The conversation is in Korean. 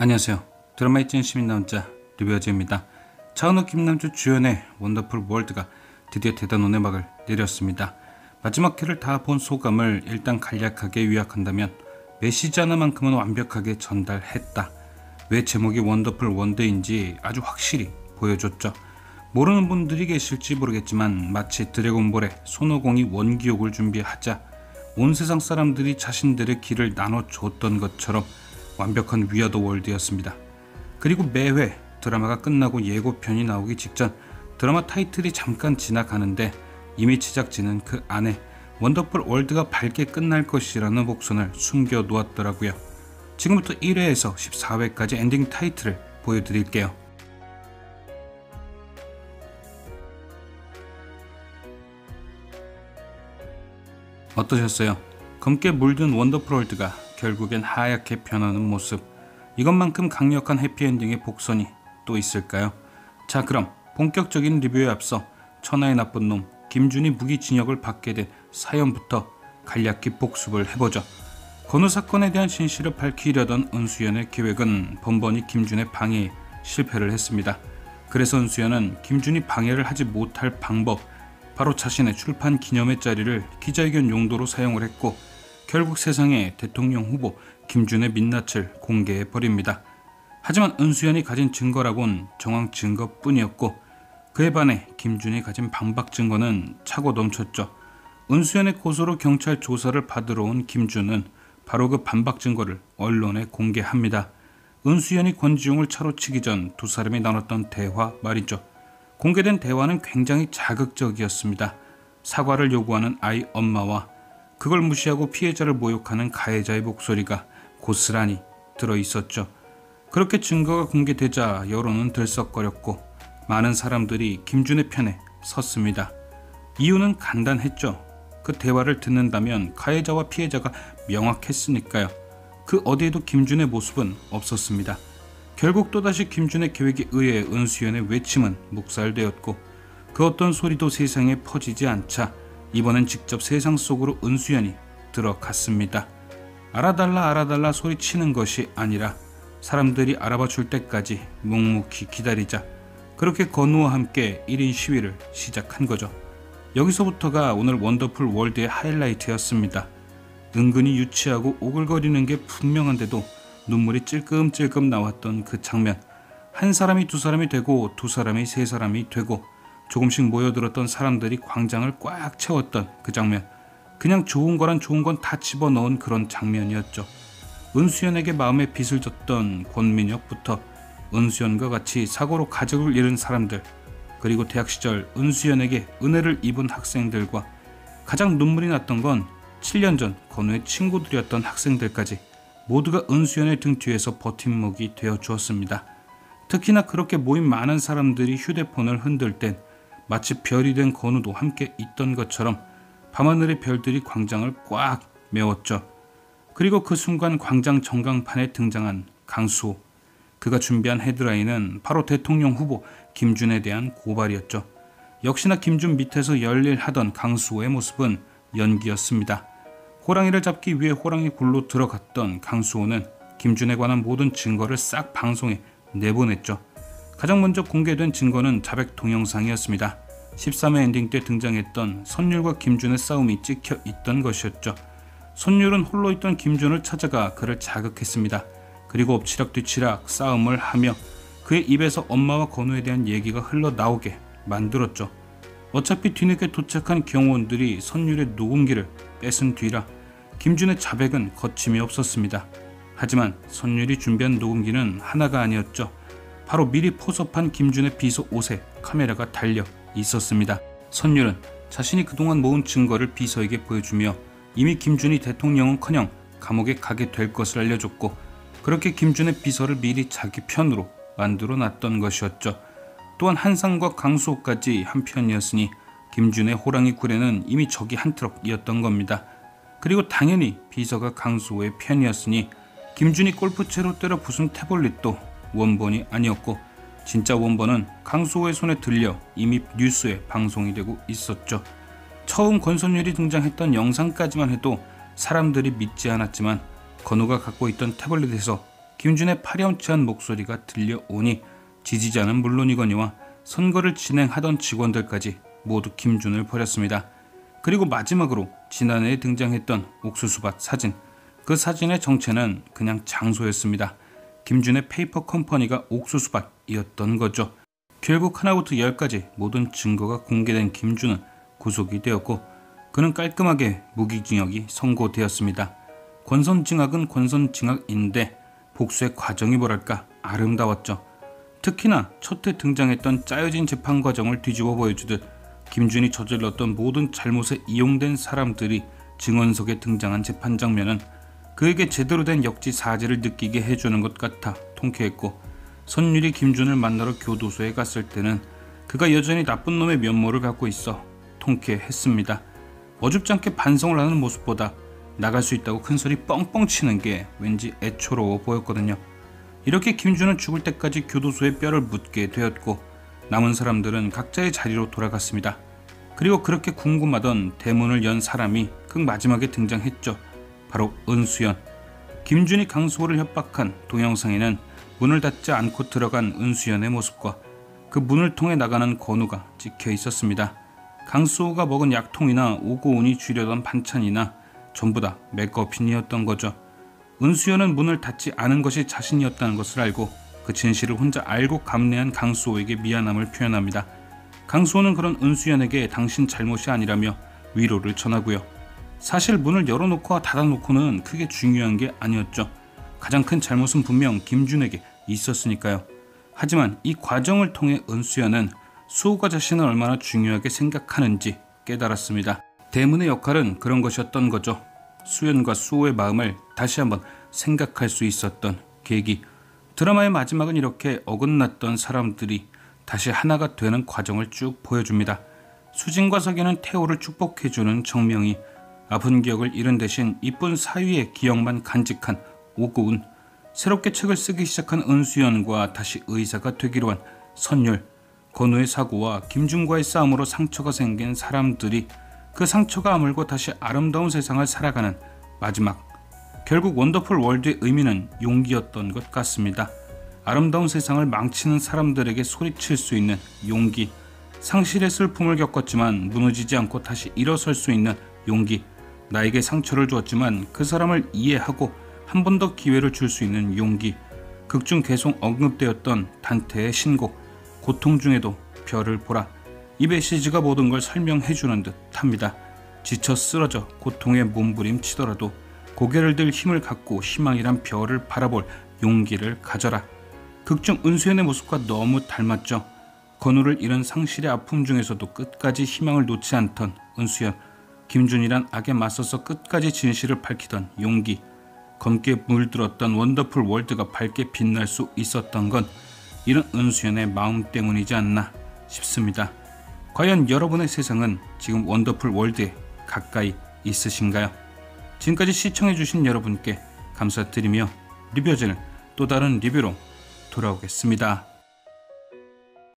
안녕하세요. 드라마의 찐 시민 남자 리뷰어즈입니다. 차은우 김남주 주연의 원더풀 월드가 드디어 대단원의 막을 내렸습니다. 마지막 회를 다 본 소감을 일단 간략하게 요약한다면 메시지 하나만큼은 완벽하게 전달했다. 왜 제목이 원더풀 원더인지 아주 확실히 보여줬죠. 모르는 분들이 계실지 모르겠지만 마치 드래곤볼의 손오공이 원기옥을 준비하자 온 세상 사람들이 자신들의 길을 나눠줬던 것처럼 완벽한 위아더 월드였습니다. 그리고 매회 드라마가 끝나고 예고편이 나오기 직전 드라마 타이틀이 잠깐 지나가는데 이미 제작진은 그 안에 원더풀 월드가 밝게 끝날 것이라는 복선을 숨겨 놓았더라고요. 지금부터 1회에서 14회까지 엔딩 타이틀을 보여드릴게요. 어떠셨어요? 검게 물든 원더풀 월드가 결국엔 하얗게 변하는 모습, 이것만큼 강력한 해피엔딩의 복선이 또 있을까요? 자, 그럼 본격적인 리뷰에 앞서 천하의 나쁜 놈 김준이 무기징역을 받게 된 사연부터 간략히 복습을 해보죠. 건우 사건에 대한 진실을 밝히려던 은수연의 계획은 번번이 김준의 방해에 실패를 했습니다. 그래서 은수연은 김준이 방해를 하지 못할 방법, 바로 자신의 출판 기념회 자리를 기자회견 용도로 사용을 했고 결국 세상에 대통령 후보 김준의 민낯을 공개해버립니다. 하지만 은수연이 가진 증거라곤 정황 증거뿐이었고 그에 반해 김준이 가진 반박 증거는 차고 넘쳤죠. 은수연의 고소로 경찰 조사를 받으러 온 김준은 바로 그 반박 증거를 언론에 공개합니다. 은수연이 권지용을 차로 치기 전 두 사람이 나눴던 대화 말이죠. 공개된 대화는 굉장히 자극적이었습니다. 사과를 요구하는 아이 엄마와 그걸 무시하고 피해자를 모욕하는 가해자의 목소리가 고스란히 들어있었죠. 그렇게 증거가 공개되자 여론은 들썩거렸고 많은 사람들이 김준의 편에 섰습니다. 이유는 간단했죠. 그 대화를 듣는다면 가해자와 피해자가 명확했으니까요. 그 어디에도 김준의 모습은 없었습니다. 결국 또다시 김준의 계획에 의해 은수연의 외침은 묵살되었고 그 어떤 소리도 세상에 퍼지지 않자 이번엔 직접 세상 속으로 은수연이 들어갔습니다. 알아달라 알아달라 소리치는 것이 아니라 사람들이 알아봐 줄 때까지 묵묵히 기다리자. 그렇게 건우와 함께 1인 시위를 시작한 거죠. 여기서부터가 오늘 원더풀 월드의 하이라이트였습니다. 은근히 유치하고 오글거리는 게 분명한데도 눈물이 찔끔찔끔 나왔던 그 장면. 한 사람이 두 사람이 되고 두 사람이 세 사람이 되고 조금씩 모여들었던 사람들이 광장을 꽉 채웠던 그 장면. 그냥 좋은 거란 좋은 건 다 집어넣은 그런 장면이었죠. 은수연에게 마음에 빚을 졌던 권민혁부터 은수연과 같이 사고로 가족을 잃은 사람들, 그리고 대학 시절 은수연에게 은혜를 입은 학생들과 가장 눈물이 났던 건 7년 전 건우의 친구들이었던 학생들까지 모두가 은수연의 등 뒤에서 버팀목이 되어 주었습니다. 특히나 그렇게 모인 많은 사람들이 휴대폰을 흔들 땐 마치 별이 된 건우도 함께 있던 것처럼 밤하늘의 별들이 광장을 꽉 메웠죠. 그리고 그 순간 광장 전광판에 등장한 강수호. 그가 준비한 헤드라인은 바로 대통령 후보 김준에 대한 고발이었죠. 역시나 김준 밑에서 열일하던 강수호의 모습은 연기였습니다. 호랑이를 잡기 위해 호랑이 굴로 들어갔던 강수호는 김준에 관한 모든 증거를 싹 방송에 내보냈죠. 가장 먼저 공개된 증거는 자백 동영상이었습니다. 13회 엔딩 때 등장했던 선율과 김준의 싸움이 찍혀 있던 것이었죠. 선율은 홀로 있던 김준을 찾아가 그를 자극했습니다. 그리고 엎치락뒤치락 싸움을 하며 그의 입에서 엄마와 건우에 대한 얘기가 흘러나오게 만들었죠. 어차피 뒤늦게 도착한 경호원들이 선율의 녹음기를 뺏은 뒤라 김준의 자백은 거침이 없었습니다. 하지만 선율이 준비한 녹음기는 하나가 아니었죠. 바로 미리 포섭한 김준의 비서 옷에 카메라가 달려 있었습니다. 선율은 자신이 그동안 모은 증거를 비서에게 보여주며 이미 김준이 대통령은커녕 감옥에 가게 될 것을 알려줬고 그렇게 김준의 비서를 미리 자기 편으로 만들어 놨던 것이었죠. 또한 한상과 강수호까지 한편이었으니 김준의 호랑이 굴에는 이미 적이 한 트럭이었던 겁니다. 그리고 당연히 비서가 강수호의 편이었으니 김준이 골프채로 때려 부순 태블릿도 원본이 아니었고 진짜 원본은 강수호의 손에 들려 이미 뉴스에 방송이 되고 있었죠. 처음 권선율이 등장했던 영상까지만 해도 사람들이 믿지 않았지만 건우가 갖고 있던 태블릿에서 김준의 파렴치한 목소리가 들려오니 지지자는 물론이거니와 선거를 진행하던 직원들까지 모두 김준을 버렸습니다. 그리고 마지막으로 지난해에 등장했던 옥수수밭 사진, 그 사진의 정체는 그냥 장소였습니다. 김준의 페이퍼 컴퍼니가 옥수수밭이었던 거죠. 결국 하나부터 열까지 모든 증거가 공개된 김준은 구속이 되었고 그는 깔끔하게 무기징역이 선고되었습니다. 권선징악은 권선징악인데 복수의 과정이 뭐랄까 아름다웠죠. 특히나 첫 해 등장했던 짜여진 재판 과정을 뒤집어 보여주듯 김준이 저질렀던 모든 잘못에 이용된 사람들이 증언석에 등장한 재판 장면은 그에게 제대로 된 역지사지를 느끼게 해주는 것 같아 통쾌했고, 선율이 김준을 만나러 교도소에 갔을 때는 그가 여전히 나쁜 놈의 면모를 갖고 있어 통쾌했습니다. 어줍지 않게 반성을 하는 모습보다 나갈 수 있다고 큰소리 뻥뻥 치는 게 왠지 애초로워 보였거든요. 이렇게 김준은 죽을 때까지 교도소에 뼈를 묻게 되었고 남은 사람들은 각자의 자리로 돌아갔습니다. 그리고 그렇게 궁금하던 대문을 연 사람이 그 마지막에 등장했죠. 바로 은수연. 김준이 강수호를 협박한 동영상에는 문을 닫지 않고 들어간 은수연의 모습과 그 문을 통해 나가는 건우가 찍혀 있었습니다. 강수호가 먹은 약통이나 오고운이 주려던 반찬이나 전부 다 맥거핀이었던 거죠. 은수연은 문을 닫지 않은 것이 자신이었다는 것을 알고 그 진실을 혼자 알고 감내한 강수호에게 미안함을 표현합니다. 강수호는 그런 은수연에게 당신 잘못이 아니라며 위로를 전하고요. 사실 문을 열어놓고 닫아놓고는 크게 중요한 게 아니었죠. 가장 큰 잘못은 분명 김준에게 있었으니까요. 하지만 이 과정을 통해 은수연은 수호가 자신을 얼마나 중요하게 생각하는지 깨달았습니다. 대문의 역할은 그런 것이었던 거죠. 수연과 수호의 마음을 다시 한번 생각할 수 있었던 계기. 드라마의 마지막은 이렇게 어긋났던 사람들이 다시 하나가 되는 과정을 쭉 보여줍니다. 수진과 석이는 태호를 축복해주는 정명이, 아픈 기억을 잃은 대신 이쁜 사위의 기억만 간직한 오고운, 새롭게 책을 쓰기 시작한 은수연과 다시 의사가 되기로 한 선율, 건우의 사고와 김준과의 싸움으로 상처가 생긴 사람들이 그 상처가 아물고 다시 아름다운 세상을 살아가는 마지막. 결국 원더풀 월드의 의미는 용기였던 것 같습니다. 아름다운 세상을 망치는 사람들에게 소리칠 수 있는 용기, 상실의 슬픔을 겪었지만 무너지지 않고 다시 일어설 수 있는 용기, 나에게 상처를 주었지만 그 사람을 이해하고 한 번 더 기회를 줄 수 있는 용기, 극중 계속 언급되었던 단테의 신곡 고통 중에도 별을 보라. 이 메시지가 모든 걸 설명해주는 듯 합니다. 지쳐 쓰러져 고통에 몸부림치더라도 고개를 들 힘을 갖고 희망이란 별을 바라볼 용기를 가져라. 극중 은수연의 모습과 너무 닮았죠. 건우를 잃은 상실의 아픔 중에서도 끝까지 희망을 놓지 않던 은수연, 김준이란 악에 맞서서 끝까지 진실을 밝히던 용기, 검게 물들었던 원더풀 월드가 밝게 빛날 수 있었던 건 이런 은수연의 마음 때문이지 않나 싶습니다. 과연 여러분의 세상은 지금 원더풀 월드에 가까이 있으신가요? 지금까지 시청해주신 여러분께 감사드리며 리뷰어제는 또 다른 리뷰로 돌아오겠습니다.